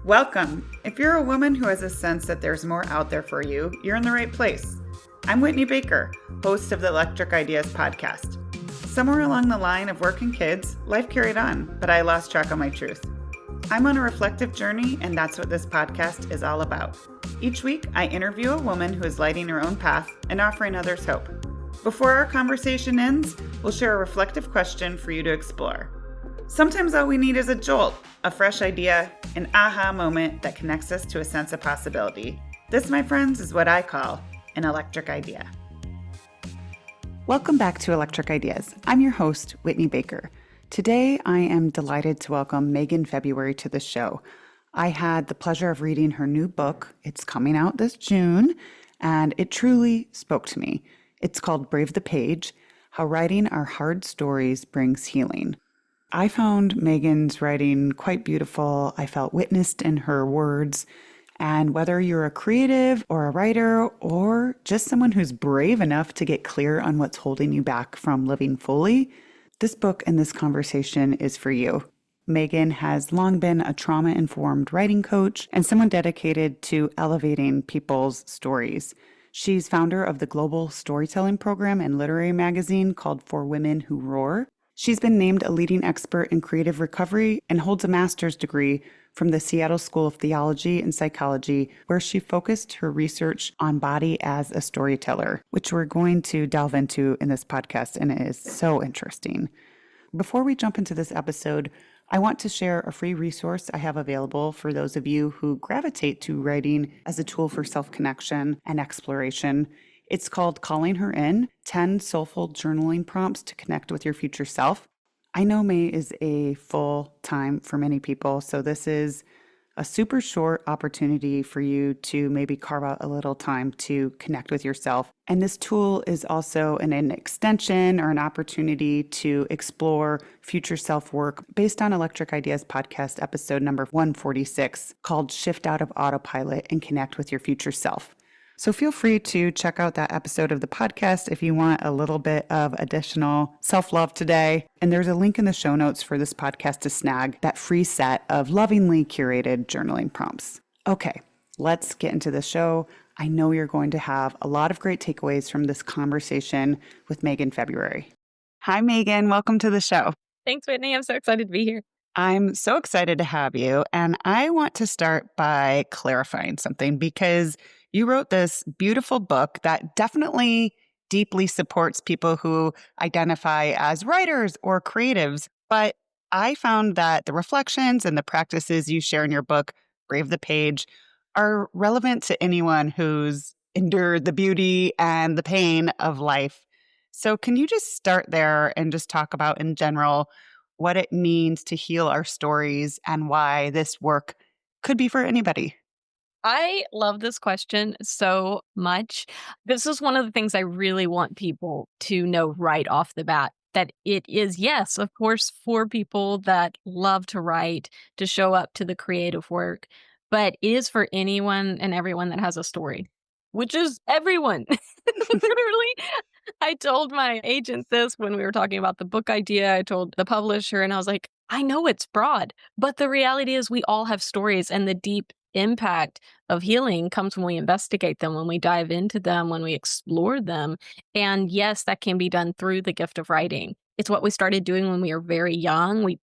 Welcome. If you're a woman who has a sense that there's more out there for you, you're in the right place. I'm Whitney Baker, host of the Electric Ideas podcast. Somewhere along the line of work and kids, life carried on, but I lost track of my truth. I'm on a reflective journey, and that's what this podcast is all about. Each week, I interview a woman who is lighting her own path and offering others hope. Before our conversation ends, we'll share a reflective question for you to explore. Sometimes all we need is a jolt, a fresh idea, an aha moment that connects us to a sense of possibility. This, my friends, is what I call an electric idea. Welcome back to Electric Ideas. I'm your host, Whitney Baker. Today, I am delighted to welcome Megan Febuary to the show. I had the pleasure of reading her new book. It's coming out this June, and it truly spoke to me. It's called Brave the Page: How Writing Our Hard Stories Brings Healing. I found Megan's writing quite beautiful. I felt witnessed in her words. And whether you're a creative or a writer or just someone who's brave enough to get clear on what's holding you back from living fully, this book and this conversation is for you. Megan has long been a trauma-informed writing coach and someone dedicated to elevating people's stories. She's founder of the global storytelling program and literary magazine called For Women Who Roar. She's been named a leading expert in creative recovery and holds a master's degree from the Seattle School of Theology and Psychology, where she focused her research on body as a storyteller, which we're going to delve into in this podcast, and it is so interesting. Before we jump into this episode, I want to share a free resource I have available for those of you who gravitate to writing as a tool for self-connection and exploration. It's called Calling Her In, 10 Soulful Journaling Prompts to Connect with Your Future Self. I know May is a full time for many people, so this is a super short opportunity for you to maybe carve out a little time to connect with yourself. And this tool is also an extension or an opportunity to explore future self work based on Electric Ideas podcast episode number 146 called Shift Out of Autopilot and Connect with Your Future Self. So feel free to check out that episode of the podcast if you want a little bit of additional self-love today. And there's a link in the show notes for this podcast to snag that free set of lovingly curated journaling prompts. Okay, let's get into the show. I know you're going to have a lot of great takeaways from this conversation with Megan Febuary. Hi, Megan. Welcome to the show. Thanks, Whitney. I'm so excited to be here. I'm so excited to have you. And I want to start by clarifying something because you wrote this beautiful book that definitely deeply supports people who identify as writers or creatives. But I found that the reflections and the practices you share in your book, Brave the Page, are relevant to anyone who's endured the beauty and the pain of life. So can you just start there and just talk about in general what it means to heal our stories and why this work could be for anybody? I love this question so much. This is one of the things I really want people to know right off the bat, that it is, yes, of course, for people that love to write, to show up to the creative work, but it is for anyone and everyone that has a story, which is everyone. Literally, I told my agent this when we were talking about the book idea. I told the publisher, and I was like, I know it's broad, but the reality is we all have stories, and the deep impact of healing comes when we investigate them, when we dive into them, when we explore them. And yes, that can be done through the gift of writing. It's what we started doing when we were very young. We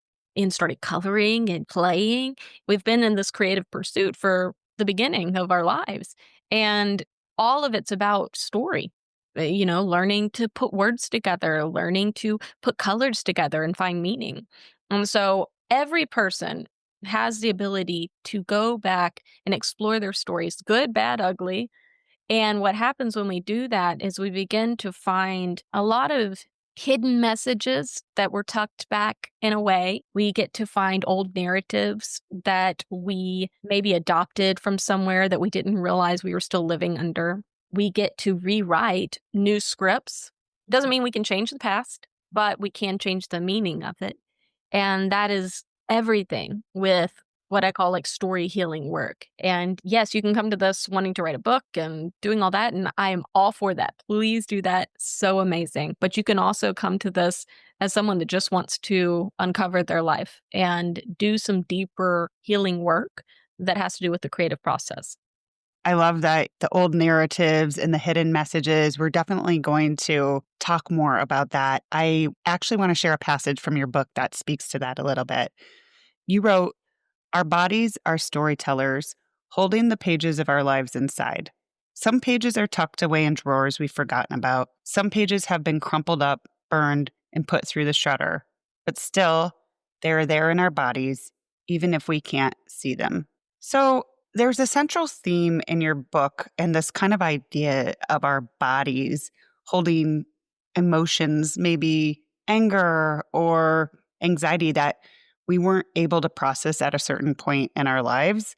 started coloring and playing. We've been in this creative pursuit for the beginning of our lives. And all of it's about story. Learning to put words together, learning to put colors together and find meaning. And so every person has the ability to go back and explore their stories, good, bad, ugly. And what happens when we do that is we begin to find a lot of hidden messages that were tucked back in a way. We get to find old narratives that we maybe adopted from somewhere that we didn't realize we were still living under. We get to rewrite new scripts. Doesn't mean we can change the past, but we can change the meaning of it. And that is everything with what I call like story healing work. And yes, you can come to this wanting to write a book and doing all that. And I am all for that. Please do that. So amazing. But you can also come to this as someone that just wants to uncover their life and do some deeper healing work that has to do with the creative process. I love that the old narratives and the hidden messages. We're definitely going to talk more about that. I actually want to share a passage from your book that speaks to that a little bit. You wrote, "Our bodies are storytellers, holding the pages of our lives inside. Some pages are tucked away in drawers we've forgotten about. Some pages have been crumpled up, burned, and put through the shredder. But still, they are there in our bodies, even if we can't see them." So, there's a central theme in your book and this kind of idea of our bodies holding emotions, maybe anger or anxiety that we weren't able to process at a certain point in our lives,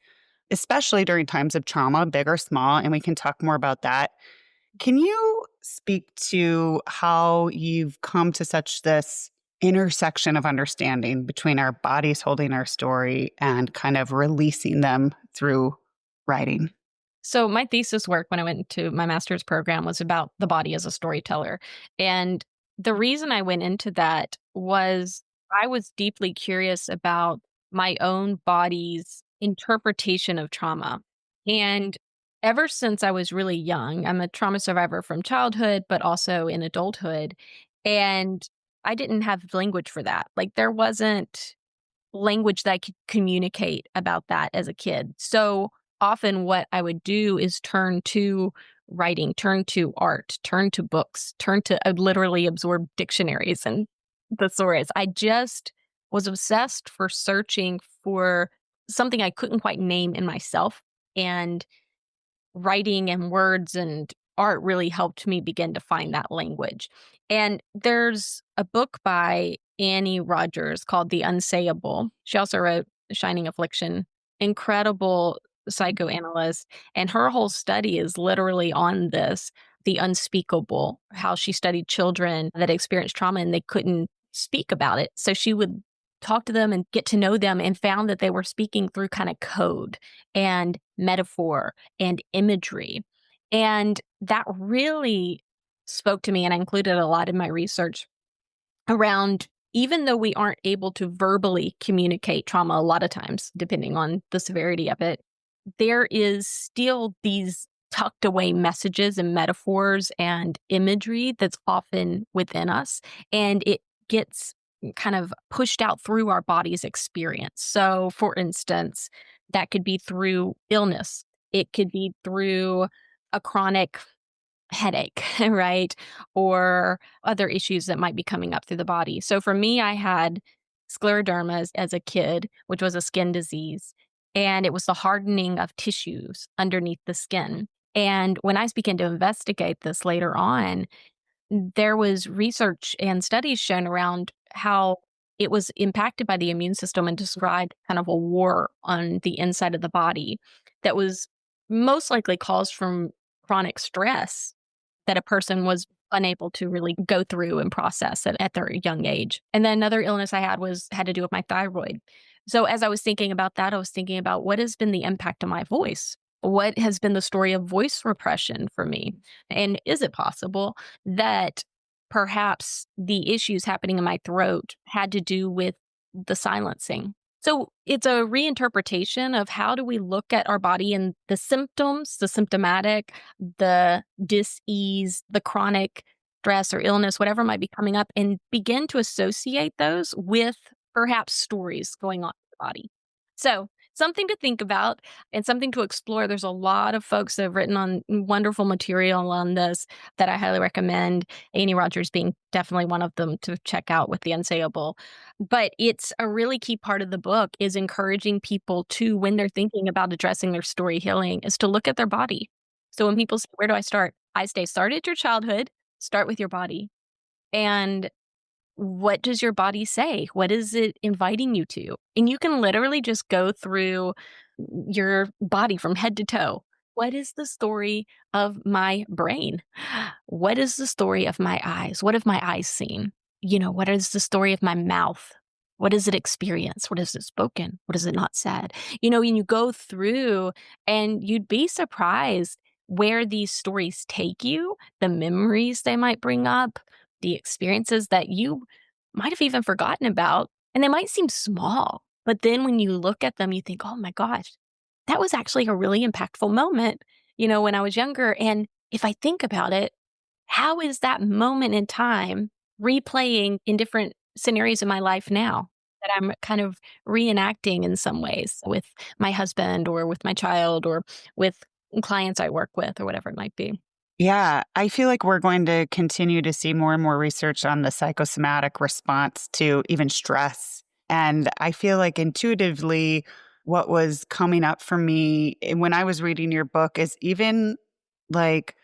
especially during times of trauma, big or small. And we can talk more about that. Can you speak to how you've come to such this intersection of understanding between our bodies holding our story and kind of releasing them through writing? So, my thesis work when I went into my master's program was about the body as a storyteller. And the reason I went into that was I was deeply curious about my own body's interpretation of trauma. And ever since I was really young, I'm a trauma survivor from childhood, but also in adulthood. And I didn't have language for that. Like, there wasn't language that I could communicate about that as a kid. So often what I would do is turn to writing, turn to art, turn to books, I would literally absorb dictionaries and thesaurus. I just was obsessed for searching for something I couldn't quite name in myself. And writing and words and art really helped me begin to find that language. And there's a book by Annie Rogers called The Unsayable. She also wrote Shining Affliction, incredible psychoanalyst. And her whole study is literally on this, the unspeakable, how she studied children that experienced trauma and they couldn't speak about it. So she would talk to them and get to know them and found that they were speaking through kind of code and metaphor and imagery. And that really spoke to me, and I included a lot in my research around even though we aren't able to verbally communicate trauma a lot of times, depending on the severity of it, there is still these tucked away messages and metaphors and imagery that's often within us. And it gets kind of pushed out through our body's experience. So, for instance, that could be through illness, it could be through a chronic headache, right? Or other issues that might be coming up through the body. So for me, I had scleroderma as a kid, which was a skin disease, and it was the hardening of tissues underneath the skin. And when I began to investigate this later on, there was research and studies shown around how it was impacted by the immune system and described kind of a war on the inside of the body that was most likely caused from chronic stress that a person was unable to really go through and process at their young age. And then another illness I had to do with my thyroid. So as I was thinking about that, I was thinking about what has been the impact of my voice? What has been the story of voice repression for me? And is it possible that perhaps the issues happening in my throat had to do with the silencing? So it's a reinterpretation of how do we look at our body and the symptoms, the symptomatic, the dis-ease, the chronic stress or illness, whatever might be coming up, and begin to associate those with perhaps stories going on in the body. So something to think about and something to explore. There's a lot of folks that have written on wonderful material on this that I highly recommend. Annie Rogers being definitely one of them to check out with The Unsayable. But it's a really key part of the book is encouraging people to, when they're thinking about addressing their story healing, is to look at their body. So when people say, where do I start? I say, start at your childhood, start with your body. And what does your body say? What is it inviting you to? And you can literally just go through your body from head to toe. What is the story of my brain? What is the story of my eyes? What have my eyes seen? What is the story of my mouth? What does it experience? What is it spoken? What is it not said? And you go through and you'd be surprised where these stories take you, the memories they might bring up, the experiences that you might have even forgotten about, and they might seem small, but then when you look at them, you think, "Oh my gosh, that was actually a really impactful moment, when I was younger. And if I think about it, how is that moment in time replaying in different scenarios in my life now that I'm kind of reenacting in some ways with my husband or with my child or with clients I work with or whatever it might be? Yeah, I feel like we're going to continue to see more and more research on the psychosomatic response to even stress. And I feel like intuitively, what was coming up for me when I was reading your book is even like,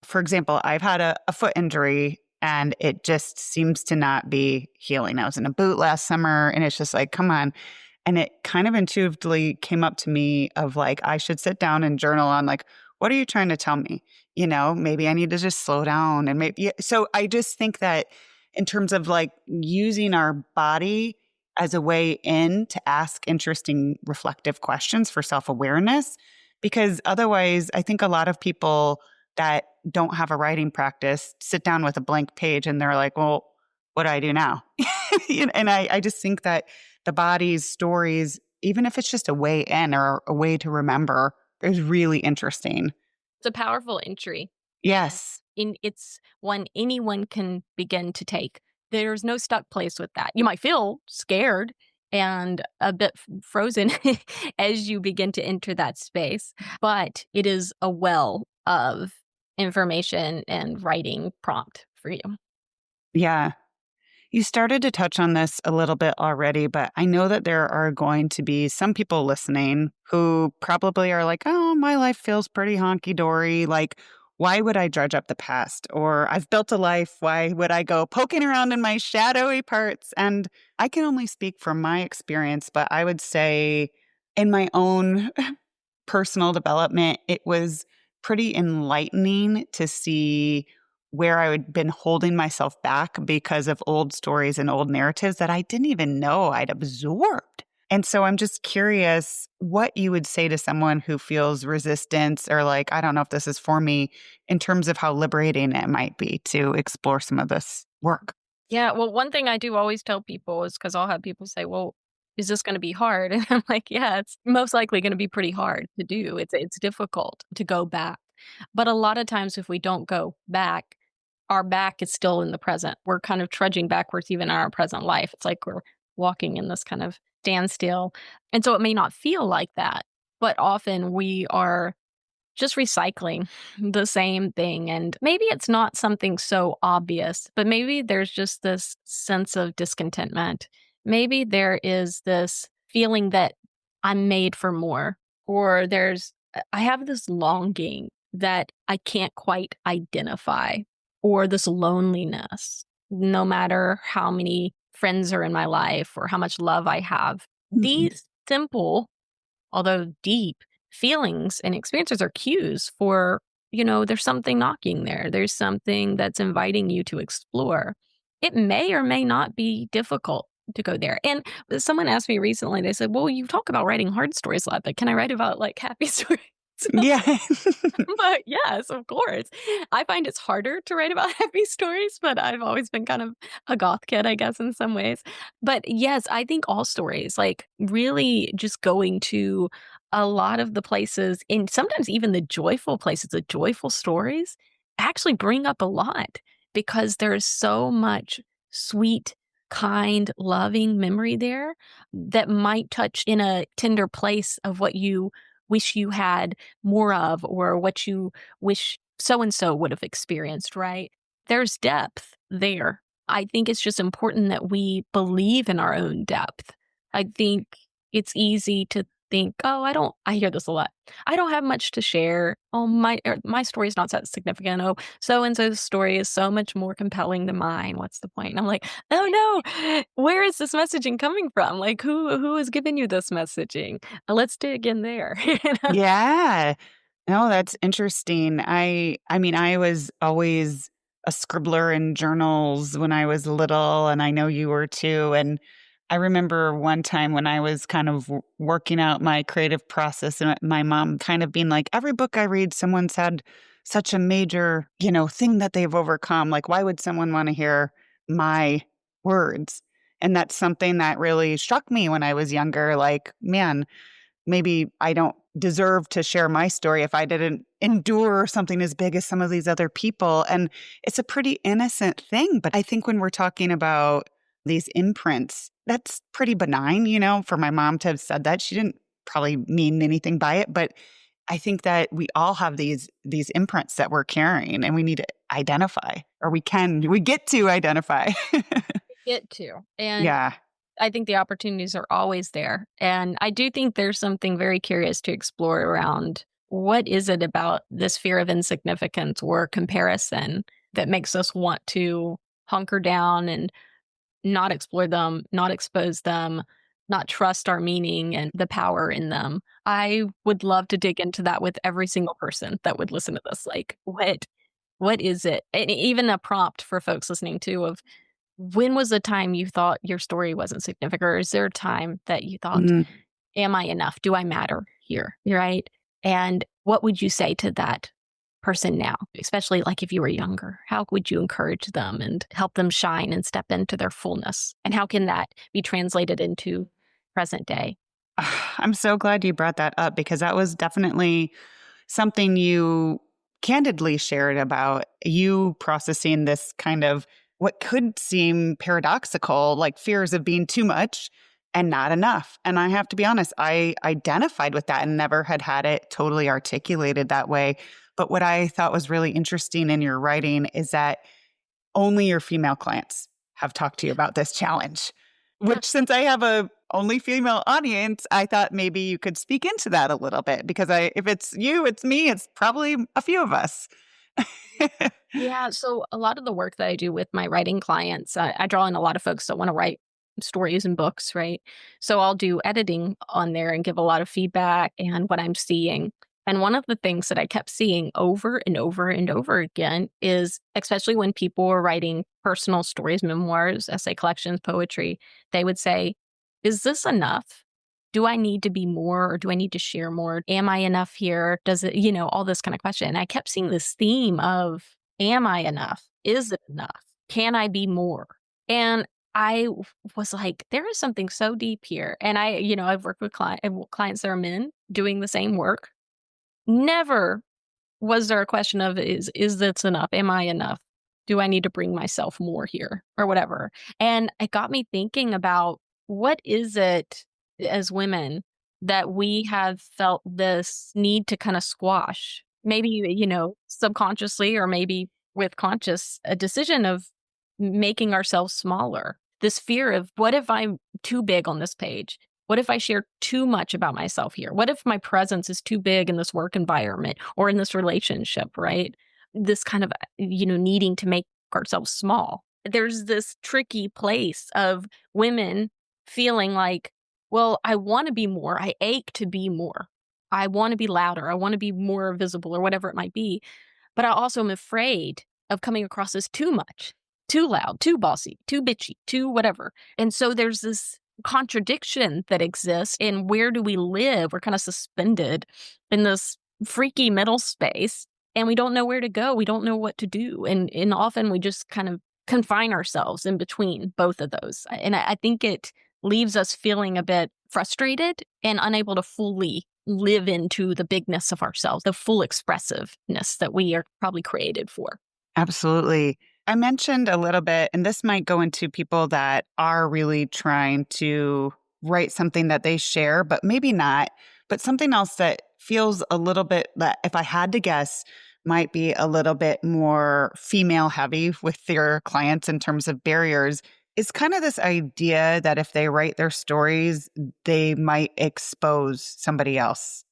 for example, I've had a foot injury and it just seems to not be healing. I was in a boot last summer and it's just like, come on. And it kind of intuitively came up to me of like, I should sit down and journal on like, what are you trying to tell me? Maybe I need to just slow down and maybe. So I just think that in terms of like using our body as a way in to ask interesting reflective questions for self awareness, because otherwise, I think a lot of people that don't have a writing practice sit down with a blank page and they're like, well, what do I do now? And I just think that the body's stories, even if it's just a way in or a way to remember, is really interesting. It's a powerful entry, and Yes. it's one anyone can begin to take. There's no stuck place with that. You might feel scared and a bit frozen as you begin to enter that space, but it is a well of information and writing prompt for you. Yeah. You started to touch on this a little bit already, but I know that there are going to be some people listening who probably are like, oh, my life feels pretty honky dory. Like, why would I dredge up the past? Or I've built a life. Why would I go poking around in my shadowy parts? And I can only speak from my experience, but I would say in my own personal development, it was pretty enlightening to see where I had been holding myself back because of old stories and old narratives that I didn't even know I'd absorbed. And so I'm just curious what you would say to someone who feels resistance or like, I don't know if this is for me, in terms of how liberating it might be to explore some of this work. Yeah, well, one thing I do always tell people is because 'cause I'll have people say, "Well, is this gonna be hard?" And I'm like, "Yeah, it's most likely gonna be pretty hard to do. It's difficult to go back." But a lot of times if we don't go back, our back is still in the present. We're kind of trudging backwards even in our present life. It's like we're walking in this kind of standstill. And so it may not feel like that, but often we are just recycling the same thing. And maybe it's not something so obvious, but maybe there's just this sense of discontentment. Maybe there is this feeling that I'm made for more, or I have this longing that I can't quite identify, or this loneliness, no matter how many friends are in my life or how much love I have. Mhm. These simple although deep feelings and experiences are cues for, there's something knocking there. There's something that's inviting you to explore. It may or may not be difficult to go there. And someone asked me recently, they said, well, you talk about writing hard stories a lot, but can I write about like happy stories? Yeah. But yes, of course. I find it's harder to write about happy stories, but I've always been kind of a goth kid, I guess, in some ways. But yes, I think all stories, like really just going to a lot of the places, and sometimes even the joyful places, the joyful stories actually bring up a lot because there's so much sweet, kind, loving memory there that might touch in a tender place of what you wish you had more of or what you wish so and so would have experienced, right? There's depth there. I think it's just important that we believe in our own depth. I think it's easy to think, "Oh, I hear this a lot. I don't have much to share. Oh, my story is not that significant. Oh, so and so's story is so much more compelling than mine. What's the point?" And I'm like, "Oh no. Where is this messaging coming from? Like who is giving you this messaging? Let's dig in there." You know? Yeah. No, that's interesting. I mean, I was always a scribbler in journals when I was little, and I know you were too. And I remember one time when I was kind of working out my creative process, and my mom kind of being like, every book I read, someone's had such a major, thing that they've overcome. Like, why would someone want to hear my words? And that's something that really struck me when I was younger. Like, man, maybe I don't deserve to share my story if I didn't endure something as big as some of these other people. And it's a pretty innocent thing. But I think when we're talking about these imprints, that's pretty benign, for my mom to have said that. She didn't probably mean anything by it. But I think that we all have these imprints that we're carrying and we need to identify, or we get to identify. Get to. And Yeah. I think the opportunities are always there. And I do think there's something very curious to explore around what is it about this fear of insignificance or comparison that makes us want to hunker down and not explore them, not expose them, not trust our meaning and the power in them. I would love to dig into that with every single person that would listen to this. Like, what is it? And even a prompt for folks listening to of when was the time you thought your story wasn't significant? Or is there a time that you thought, Mm. am I enough? Do I matter here? Right? And what would you say to that person now, especially like if you were younger? How would you encourage them and help them shine and step into their fullness? And how can that be translated into present day? I'm so glad you brought that up because that was definitely something you candidly shared about you processing this kind of what could seem paradoxical, like fears of being too much and not enough. And I have to be honest, I identified with that and never had it totally articulated that way. But what I thought was really interesting in your writing is that only your female clients have talked to you about this challenge, Yeah. which since I have a only female audience, I thought maybe you could speak into that a little bit because if it's you, it's me, it's probably a few of us. Yeah, so a lot of the work that I do with my writing clients, I draw in a lot of folks that want to write stories and books, right? So I'll do editing on there and give a lot of feedback and what I'm seeing. And one of the things that I kept seeing over and over and over again is, especially when people were writing personal stories, memoirs, essay collections, poetry, they would say, is this enough? Do I need to be more or do I need to share more? Am I enough here? Does it, all this kind of question. And I kept seeing this theme of, am I enough? Is it enough? Can I be more? And was like, there is something so deep here. And I've worked with clients that are men doing the same work. Never was there a question of is this enough? Am I enough? Do I need to bring myself more here or whatever? And it got me thinking about what is it as women that we have felt this need to kind of squash? Maybe, subconsciously or maybe with conscious a decision of making ourselves smaller. This fear of what if I'm too big on this page? What if I share too much about myself here? What if my presence is too big in this work environment or in this relationship, right? This kind of, needing to make ourselves small. There's this tricky place of women feeling like, well, I want to be more. I ache to be more. I want to be louder. I want to be more visible or whatever it might be. But I also am afraid of coming across as too much, too loud, too bossy, too bitchy, too whatever. And so there's this contradiction that exists in where do we live? We're kind of suspended in this freaky middle space and we don't know where to go. We don't know what to do. And often we just kind of confine ourselves in between both of those. And I think it leaves us feeling a bit frustrated and unable to fully live into the bigness of ourselves, the full expressiveness that we are probably created for. Absolutely. I mentioned a little bit, and this might go into people that are really trying to write something that they share, but maybe not, but something else that feels a little bit that, if I had to guess, might be a little bit more female heavy with their clients in terms of barriers is kind of this idea that if they write their stories, they might expose somebody else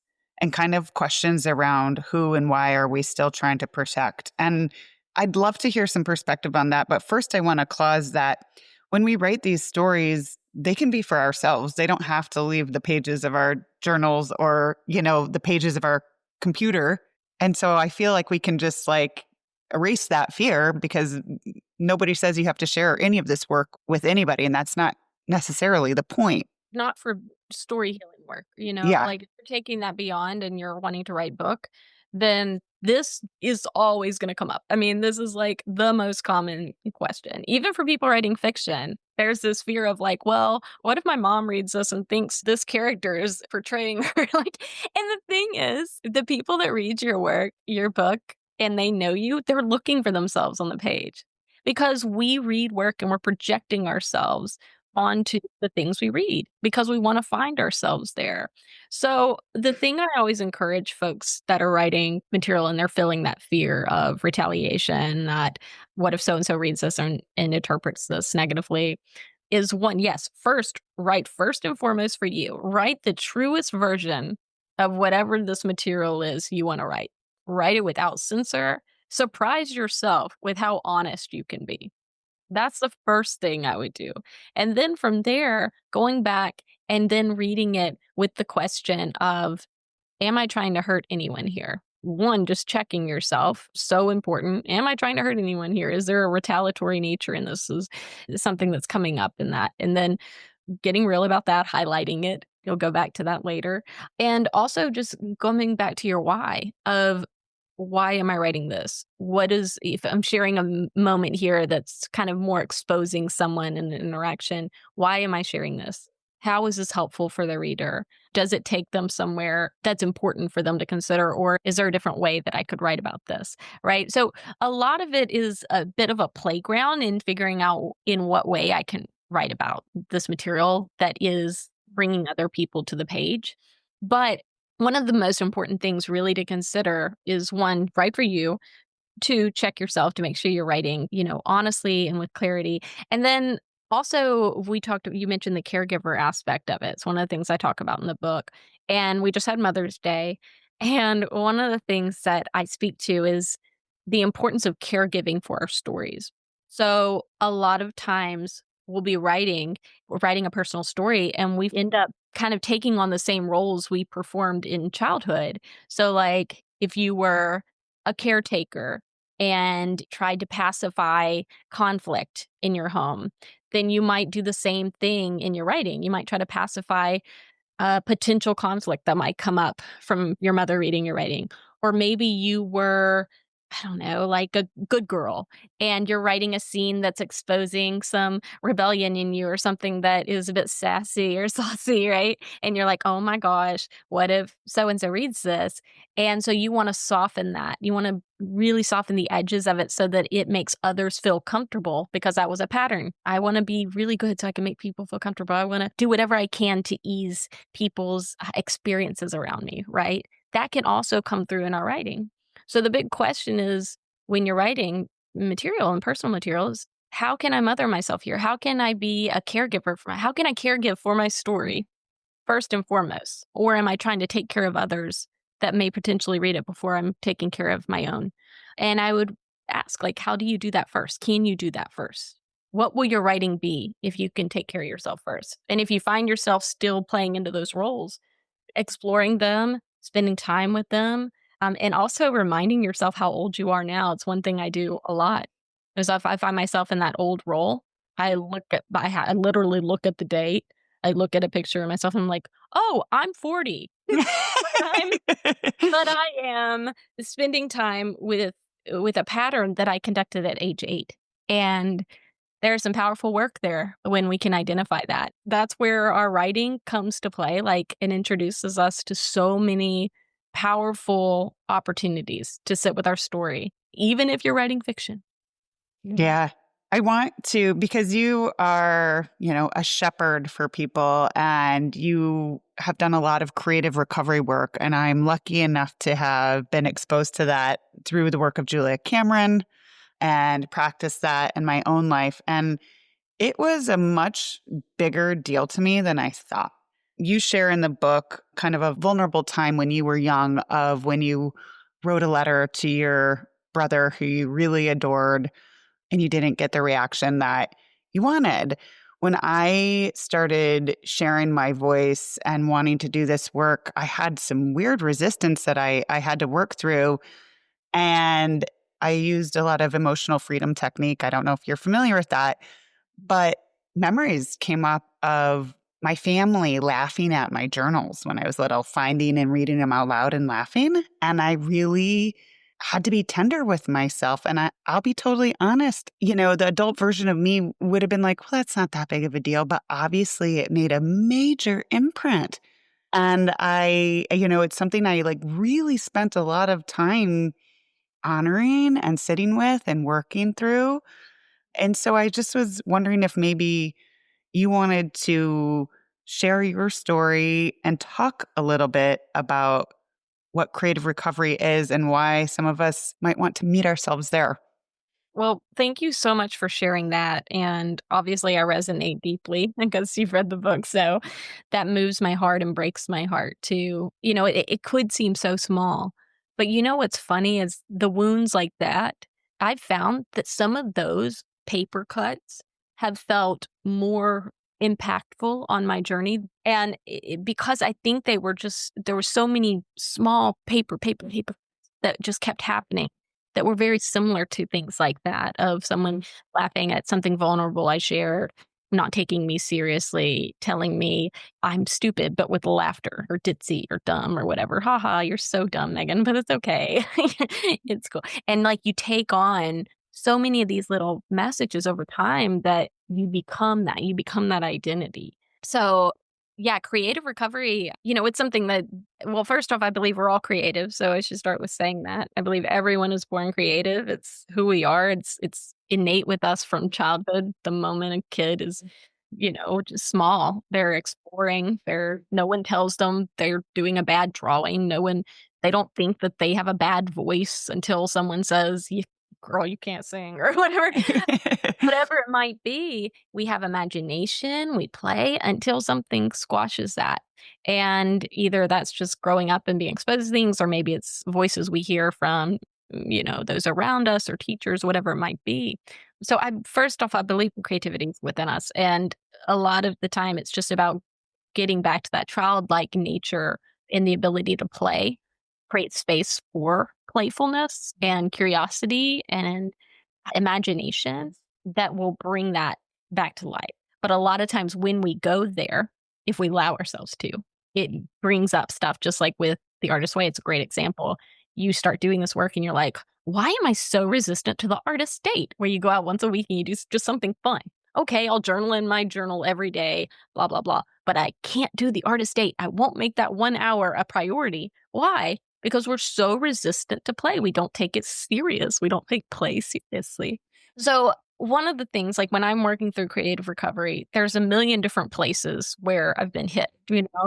and kind of questions around who and why are we still trying to protect. And I'd love to hear some perspective on that. But first, I want to clause that when we write these stories, they can be for ourselves. They don't have to leave the pages of our journals or, the pages of our computer. And so I feel like we can just erase that fear because nobody says you have to share any of this work with anybody. And that's not necessarily the point. Not for story healing work, Yeah, like if you're taking that beyond and you're wanting to write book, then this is always going to come up. I mean, this is like the most common question, even for people writing fiction. There's this fear of like, well, what if my mom reads this and thinks this character is portraying her? Like, and the thing is, the people that read your work, your book, and they know you, they're looking for themselves on the page because we read work and we're projecting ourselves onto the things we read because we want to find ourselves there. So, the thing I always encourage folks that are writing material and they're feeling that fear of retaliation, that what if so and so reads this and interprets this negatively, is one, yes, first, write first and foremost for you. Write the truest version of whatever this material is you want to write. Write it without censor. Surprise yourself with how honest you can be. That's the first thing I would do. And then from there, going back and then reading it with the question of, am I trying to hurt anyone here? One, just checking yourself, so important. Am I trying to hurt anyone here? Is there a retaliatory nature in this? Is something that's coming up in that? And then getting real about that, highlighting it. You'll go back to that later. And also just coming back to your why of why am I writing this? What is, if I'm sharing a moment here that's kind of more exposing someone in an interaction, why am I sharing this? How is this helpful for the reader? Does it take them somewhere that's important for them to consider? Or is there a different way that I could write about this? Right. So a lot of it is a bit of a playground in figuring out in what way I can write about this material that is bringing other people to the page. But one of the most important things really to consider is one, write for you, two, check yourself to make sure you're writing, honestly and with clarity. And then also you mentioned the caregiver aspect of it. It's one of the things I talk about in the book. And we just had Mother's Day. And one of the things that I speak to is the importance of caregiving for our stories. So a lot of times we're writing a personal story and we end up kind of taking on the same roles we performed in childhood. So like if you were a caretaker and tried to pacify conflict in your home, then you might do the same thing in your writing. You might try to pacify a potential conflict that might come up from your mother reading your writing. Or maybe you were, I don't know, like a good girl and you're writing a scene that's exposing some rebellion in you or something that is a bit sassy or saucy, right? And you're like, oh my gosh, what if so and so reads this? And so you want to soften that. You want to really soften the edges of it so that it makes others feel comfortable because that was a pattern. I want to be really good so I can make people feel comfortable. I want to do whatever I can to ease people's experiences around me, right? That can also come through in our writing. So the big question is when you're writing material and personal materials, how can I mother myself here? How can I be a caregiver how can I caregive for my story first and foremost? Or am I trying to take care of others that may potentially read it before I'm taking care of my own? And I would ask, like, how do you do that first? Can you do that first? What will your writing be if you can take care of yourself first? And if you find yourself still playing into those roles, exploring them, spending time with them, and also reminding yourself how old you are now. It's one thing I do a lot. Is if I find myself in that old role, I literally look at the date. I look at a picture of myself and I'm like, oh, I'm 40. I'm, but I am spending time with a pattern that I conducted at age 8. And there's some powerful work there when we can identify that. That's where our writing comes to play, like, and introduces us to so many powerful opportunities to sit with our story, even if you're writing fiction. Yeah. I want to, because you are, a shepherd for people and you have done a lot of creative recovery work. And I'm lucky enough to have been exposed to that through the work of Julia Cameron and practice that in my own life. And it was a much bigger deal to me than I thought. You share in the book kind of a vulnerable time when you were young of when you wrote a letter to your brother who you really adored and you didn't get the reaction that you wanted. When I started sharing my voice and wanting to do this work, I had some weird resistance that I had to work through. And I used a lot of emotional freedom technique. I don't know if you're familiar with that, but memories came up of my family laughing at my journals when I was little, finding and reading them out loud and laughing. And I really had to be tender with myself. And I'll be totally honest, the adult version of me would have been like, well, that's not that big of a deal. But obviously, it made a major imprint. And it's something I like really spent a lot of time honoring and sitting with and working through. And so I just was wondering if maybe you wanted to share your story and talk a little bit about what creative recovery is and why some of us might want to meet ourselves there. Well, thank you so much for sharing that. And obviously, I resonate deeply because you've read the book. So that moves my heart and breaks my heart too. It could seem so small. But what's funny is the wounds like that, I've found that some of those paper cuts have felt more impactful on my journey. And because I think there were so many small paper that just kept happening that were very similar to things like that of someone laughing at something vulnerable I shared, not taking me seriously, telling me I'm stupid, but with laughter or ditzy or dumb or whatever. Ha ha, you're so dumb, Megan, but it's okay. It's cool. And like you take on so many of these little messages over time that you become that identity. So yeah, creative recovery, it's something that, well, first off, I believe we're all creative. So I should start with saying that. I believe everyone is born creative. It's who we are. It's innate with us from childhood. The moment a kid is, just small, they're exploring. No one tells them they're doing a bad drawing. They don't think that they have a bad voice until someone says, girl, you can't sing or whatever. Whatever it might be, we have imagination, we play until something squashes that. And either that's just growing up and being exposed to things, or maybe it's voices we hear from, those around us or teachers, whatever it might be. So first off, I believe in creativity is within us. And a lot of the time it's just about getting back to that childlike nature and the ability to play, create space for playfulness and curiosity and imagination that will bring that back to life. But a lot of times when we go there, if we allow ourselves to, it brings up stuff just like with The Artist's Way. It's a great example. You start doing this work and you're like, why am I so resistant to the artist state where you go out once a week and you do just something fun? Okay, I'll journal in my journal every day, blah, blah, blah. But I can't do the artist date. I won't make that 1 hour a priority. Why? Because we're so resistant to play. We don't take it serious. We don't take play seriously. So, one of the things, like when I'm working through creative recovery, there's a million different places where I've been hit,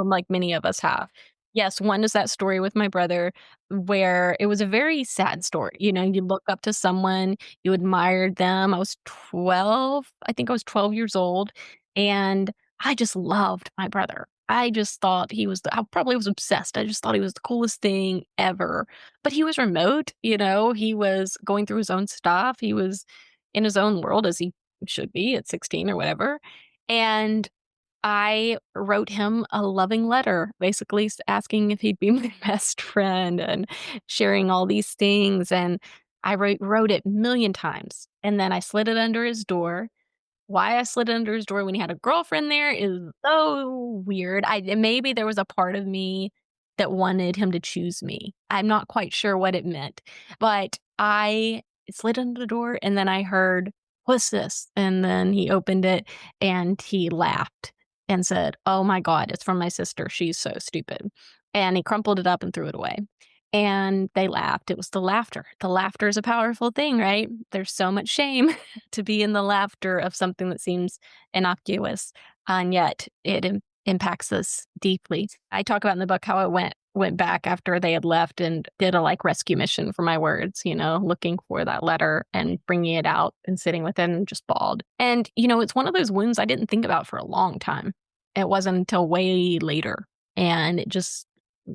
like many of us have. Yes, one is that story with my brother where it was a very sad story. You look up to someone, you admired them. I was 12, I think I was 12 years old, and I just loved my brother. I just thought I probably was obsessed. I just thought he was the coolest thing ever. But he was remote, he was going through his own stuff. He was in his own world as he should be at 16 or whatever. And I wrote him a loving letter, basically asking if he'd be my best friend and sharing all these things. And I wrote it a million times. And then I slid it under his door. Why I slid it under his door when he had a girlfriend there is so weird. Maybe there was a part of me that wanted him to choose me. I'm not quite sure what it meant, but I slid under the door and then I heard, "What's this?" And then he opened it and he laughed and said, "Oh my God, it's from my sister. She's so stupid." And he crumpled it up and threw it away. And they laughed. It was the laughter. The laughter is a powerful thing, right? There's so much shame to be in the laughter of something that seems innocuous, and yet it impacts us deeply. I talk about in the book how I went back after they had left and did a like rescue mission for my words, looking for that letter and bringing it out and sitting with it and just bawled. And it's one of those wounds I didn't think about for a long time. It wasn't until way later, and it just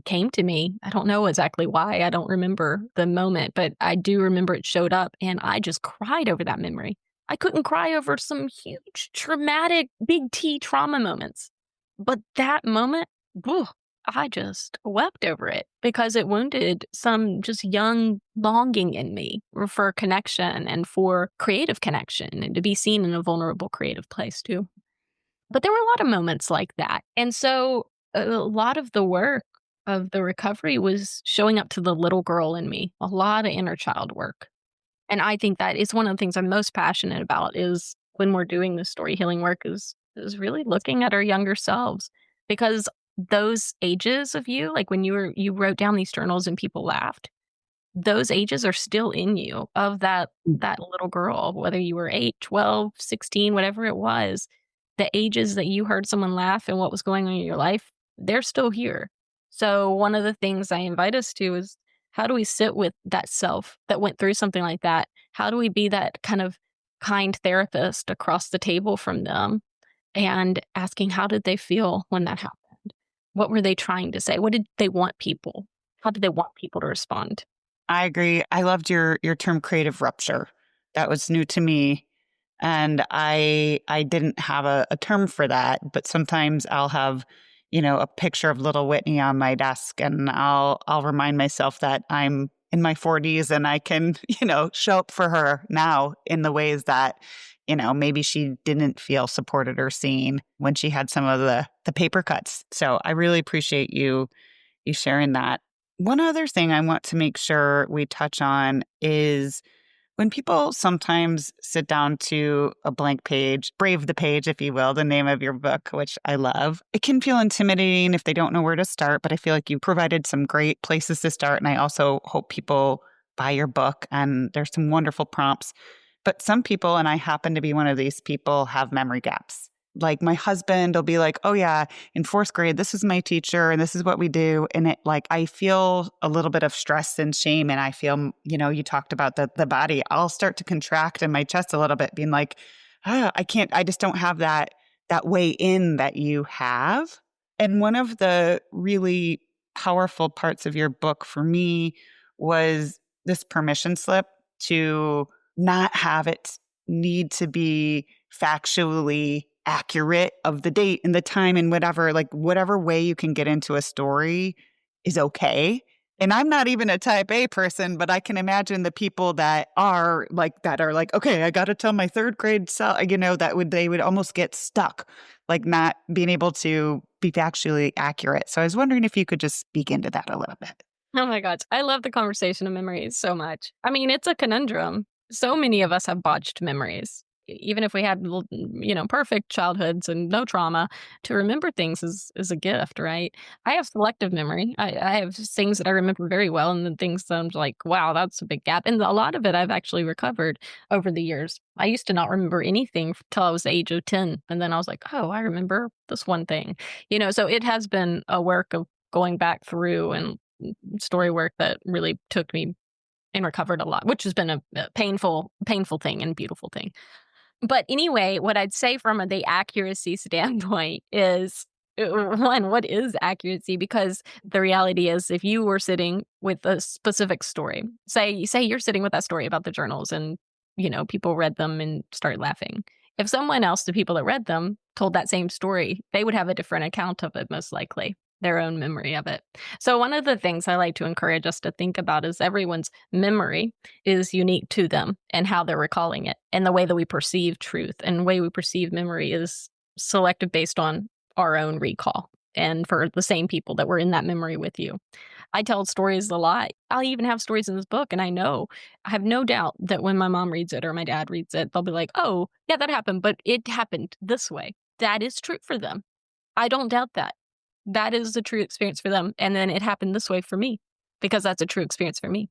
came to me. I don't know exactly why. I don't remember the moment, but I do remember it showed up and I just cried over that memory. I couldn't cry over some huge traumatic big T trauma moments. But that moment, whew, I just wept over it because it wounded some just young longing in me for connection and for creative connection and to be seen in a vulnerable creative place too. But there were a lot of moments like that. And so a lot of the work of the recovery was showing up to the little girl in me, a lot of inner child work. And I think that is one of the things I'm most passionate about is when we're doing the story healing work is really looking at our younger selves because those ages of you, like when you wrote down these journals and people laughed, those ages are still in you of that little girl, whether you were 8, 12, 16, whatever it was. The ages that you heard someone laugh and what was going on in your life, they're still here. So one of the things I invite us to is how do we sit with that self that went through something like that? How do we be that kind of kind therapist across the table from them and asking how did they feel when that happened? What were they trying to say? What did they want people? How did they want people to respond? I agree. I loved your term creative rupture. That was new to me. And I didn't have a term for that, but sometimes I'll have, a picture of little Whitney on my desk and I'll remind myself that I'm in my 40s and I can, show up for her now in the ways that, maybe she didn't feel supported or seen when she had some of the paper cuts. So I really appreciate you sharing that. One other thing I want to make sure we touch on is when people sometimes sit down to a blank page, brave the page, if you will, the name of your book, which I love, it can feel intimidating if they don't know where to start. But I feel like you provided some great places to start. And I also hope people buy your book. And there's some wonderful prompts. But some people, and I happen to be one of these people, have memory gaps. Like my husband will be like, oh, yeah, in fourth grade, this is my teacher and this is what we do. And it like, I feel a little bit of stress and shame. And I feel, you talked about the body. I'll start to contract in my chest a little bit, being like, I can't, I just don't have that way in that you have. And one of the really powerful parts of your book for me was this permission slip to not have it need to be factually accurate of the date and the time and whatever, like whatever way you can get into a story is okay. And I'm not even a type A person, but I can imagine the people that are like, okay, I got to tell my third grade self, they would almost get stuck, like not being able to be factually accurate. So I was wondering if you could just speak into that a little bit. Oh my gosh, I love the conversation of memories so much. I mean, it's a conundrum. So many of us have botched memories. Even if we had, perfect childhoods and no trauma, to remember things is a gift, right? I have selective memory. I have things that I remember very well, and then things that I'm like, wow, that's a big gap. And a lot of it I've actually recovered over the years. I used to not remember anything till I was the age of 10, and then I was like, oh, I remember this one thing. So it has been a work of going back through and story work that really took me and recovered a lot, which has been a painful thing and beautiful thing. But anyway, what I'd say from the accuracy standpoint is one, what is accuracy? Because the reality is, if you were sitting with a specific story, say you're sitting with that story about the journals, and people read them and start laughing. If someone else, the people that read them, told that same story, they would have a different account of it, most likely, their own memory of it. So one of the things I like to encourage us to think about is everyone's memory is unique to them and how they're recalling it. And the way that we perceive truth and the way we perceive memory is selective based on our own recall and for the same people that were in that memory with you. I tell stories a lot. I'll even have stories in this book, and I have no doubt that when my mom reads it or my dad reads it, they'll be like, oh, yeah, that happened, but it happened this way. That is true for them. I don't doubt that. That is a true experience for them. And then it happened this way for me because that's a true experience for me.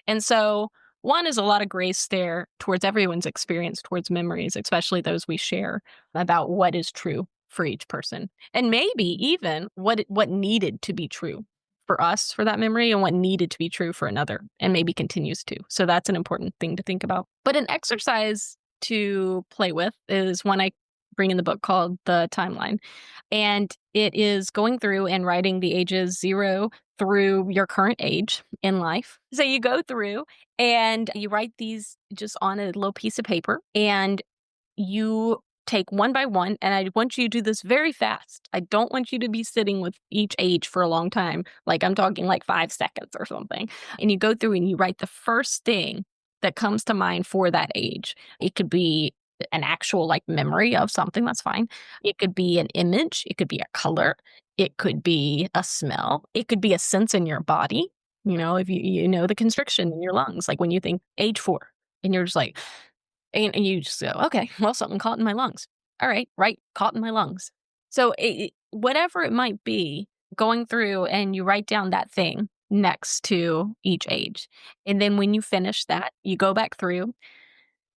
And so, one is a lot of grace there towards everyone's experience, towards memories, especially those we share about what is true for each person. And maybe even what needed to be true for us for that memory and what needed to be true for another and maybe continues to. So that's an important thing to think about. But an exercise to play with is one I bring in the book called The Timeline. And it is going through and writing the ages 0 through your current age in life. So you go through and you write these just on a little piece of paper, and you take one by one. And I want you to do this very fast. I don't want you to be sitting with each age for a long time. Like I'm talking like 5 seconds or something. And you go through and you write the first thing that comes to mind for that age. It could be an actual like memory of something, that's fine. It could be an image, it could be a color, It could be a smell. It could be a sense in your body. If you know the constriction in your lungs, like when you think age 4 and you're just like, and you just go, okay, well, something caught in my lungs. All right, caught in my lungs. So whatever it might be, going through and you write down that thing next to each age. And then when you finish that, you go back through,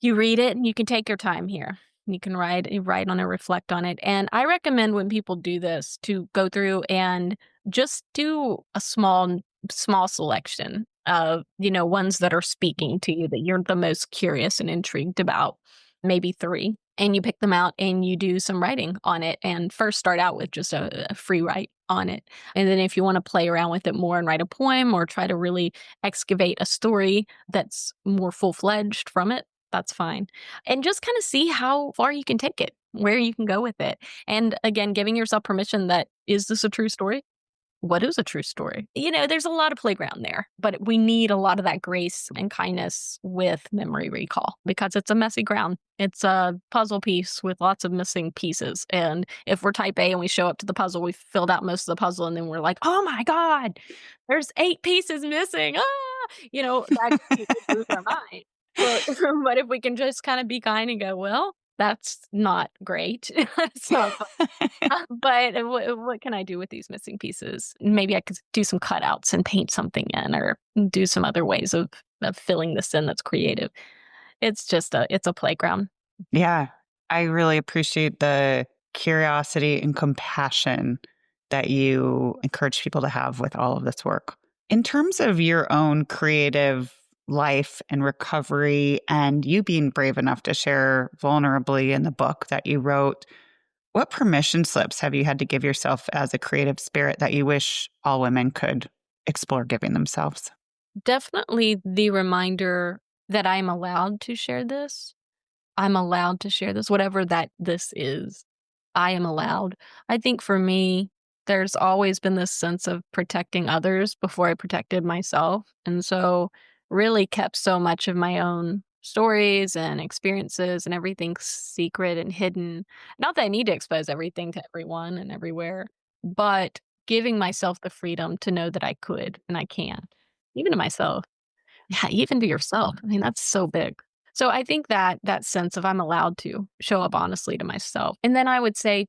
you read it, and you can take your time here. You can write on it, reflect on it. And I recommend when people do this to go through and just do a small selection of, ones that are speaking to you that you're the most curious and intrigued about, maybe 3. And you pick them out and you do some writing on it, and first start out with just a free write on it. And then if you want to play around with it more and write a poem or try to really excavate a story that's more full-fledged from it, that's fine. And just kind of see how far you can take it, where you can go with it. And again, giving yourself permission that, is this a true story? What is a true story? There's a lot of playground there, but we need a lot of that grace and kindness with memory recall because it's a messy ground. It's a puzzle piece with lots of missing pieces. And if we're type A and we show up to the puzzle, we've filled out most of the puzzle and then we're like, oh my God, there's 8 pieces missing. That could lose our mind. But, but if we can just kind of be kind and go, well, that's not great. It's not but what can I do with these missing pieces? Maybe I could do some cutouts and paint something in, or do some other ways of filling this in that's creative. It's a playground. Yeah, I really appreciate the curiosity and compassion that you encourage people to have with all of this work. In terms of your own creative life and recovery, and you being brave enough to share vulnerably in the book that you wrote, what permission slips have you had to give yourself as a creative spirit that you wish all women could explore giving themselves? Definitely the reminder that I'm allowed to share this. I'm allowed to share this, whatever that this is. I am allowed. I think for me, there's always been this sense of protecting others before I protected myself. And so, really kept so much of my own stories and experiences and everything secret and hidden. Not that I need to expose everything to everyone and everywhere, but giving myself the freedom to know that I could and I can, even to myself. Yeah, even to yourself. I mean, that's so big. So I think that sense of I'm allowed to show up honestly to myself. And then I would say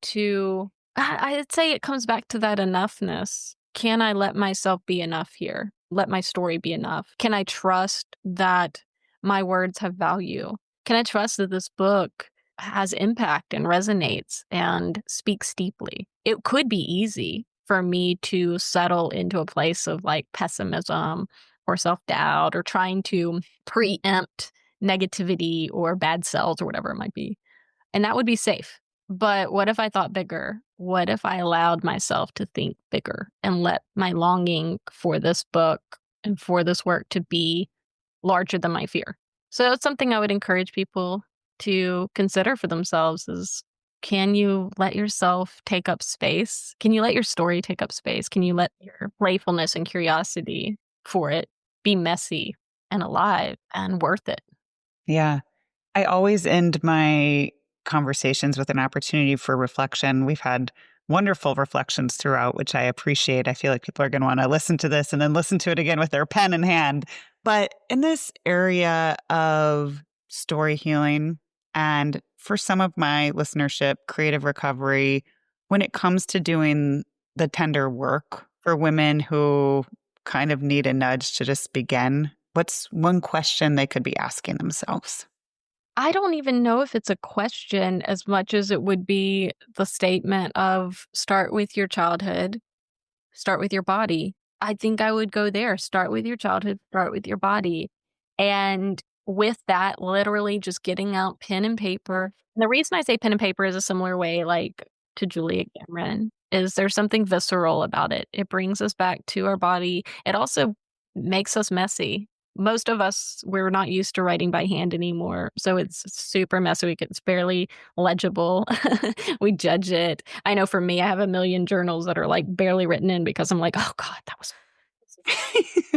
I'd say it comes back to that enoughness. Can I let myself be enough here? Let my story be enough? Can I trust that my words have value? Can I trust that this book has impact and resonates and speaks deeply? It could be easy for me to settle into a place of like pessimism or self-doubt or trying to preempt negativity or bad cells or whatever it might be. And that would be safe. But what if I thought bigger? What if I allowed myself to think bigger and let my longing for this book and for this work to be larger than my fear? So that's something I would encourage people to consider for themselves is, can you let yourself take up space? Can you let your story take up space? Can you let your playfulness and curiosity for it be messy and alive and worth it? Yeah. I always end my conversations with an opportunity for reflection. We've had wonderful reflections throughout, which I appreciate. I feel like people are going to want to listen to this and then listen to it again with their pen in hand. But in this area of story healing, and for some of my listenership, creative recovery, when it comes to doing the tender work for women who kind of need a nudge to just begin, what's one question they could be asking themselves? I don't even know if it's a question as much as it would be the statement of start with your childhood, start with your body. I think I would go there. Start with your childhood, start with your body. And with that, literally just getting out pen and paper. And the reason I say pen and paper is a similar way, like to Julia Cameron, is there's something visceral about it. It brings us back to our body. It also makes us messy. Most of us, we're not used to writing by hand anymore. So it's super messy. It's barely legible. We judge it. I know for me, I have a million journals that are like barely written in because I'm like, oh God,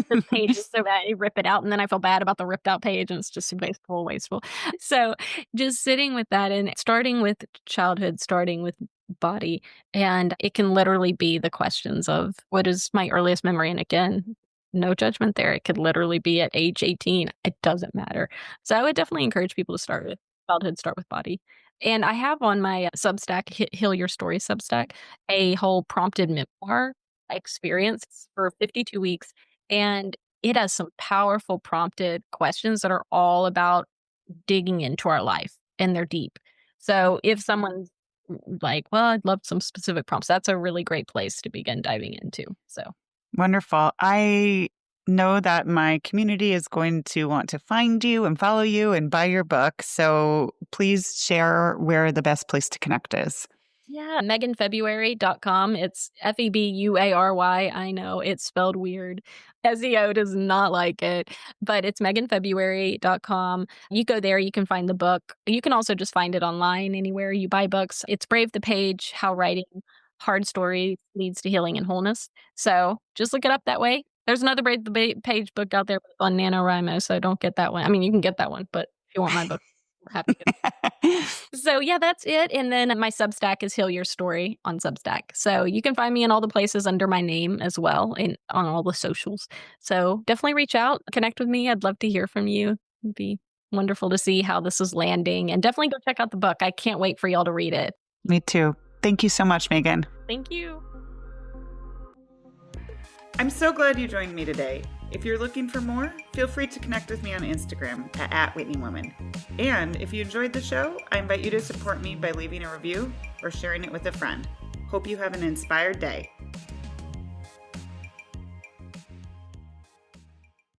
this page is so bad. You rip it out, and then I feel bad about the ripped out page, and it's just wasteful. So just sitting with that and starting with childhood, starting with body. And it can literally be the questions of what is my earliest memory? And again, no judgment there. It could literally be at age 18. It doesn't matter. So I would definitely encourage people to start with childhood, start with body. And I have on my Substack, Heal Your Story Substack, a whole prompted memoir experience for 52 weeks. And it has some powerful prompted questions that are all about digging into our life, and they're deep. So if someone's like, well, I'd love some specific prompts, that's a really great place to begin diving into. So Wonderful. I know that my community is going to want to find you and follow you and buy your book. So please share where the best place to connect is. yeah, meganfebruary.com. It's Febuary. I know it's spelled weird. SEO does not like it, but it's meganfebruary.com. You go there, you can find the book. You can also just find it online anywhere you buy books. It's Brave the Page, How Writing Hard Story Leads to Healing and Wholeness. So just look it up that way. There's another Brave the Page book out there on NaNoWriMo, so don't get that one. I mean, you can get that one, but if you want my book, we're happy to. So yeah, that's it. And then my Substack is Heal Your Story on Substack. So you can find me in all the places under my name as well, and on all the socials. So definitely reach out, connect with me. I'd love to hear from you. It'd be wonderful to see how this is landing. And definitely go check out the book. I can't wait for y'all to read it. Me too. Thank you so much, Megan. Thank you. I'm so glad you joined me today. If you're looking for more, feel free to connect with me on Instagram at @WhitneyWoman. And if you enjoyed the show, I invite you to support me by leaving a review or sharing it with a friend. Hope you have an inspired day.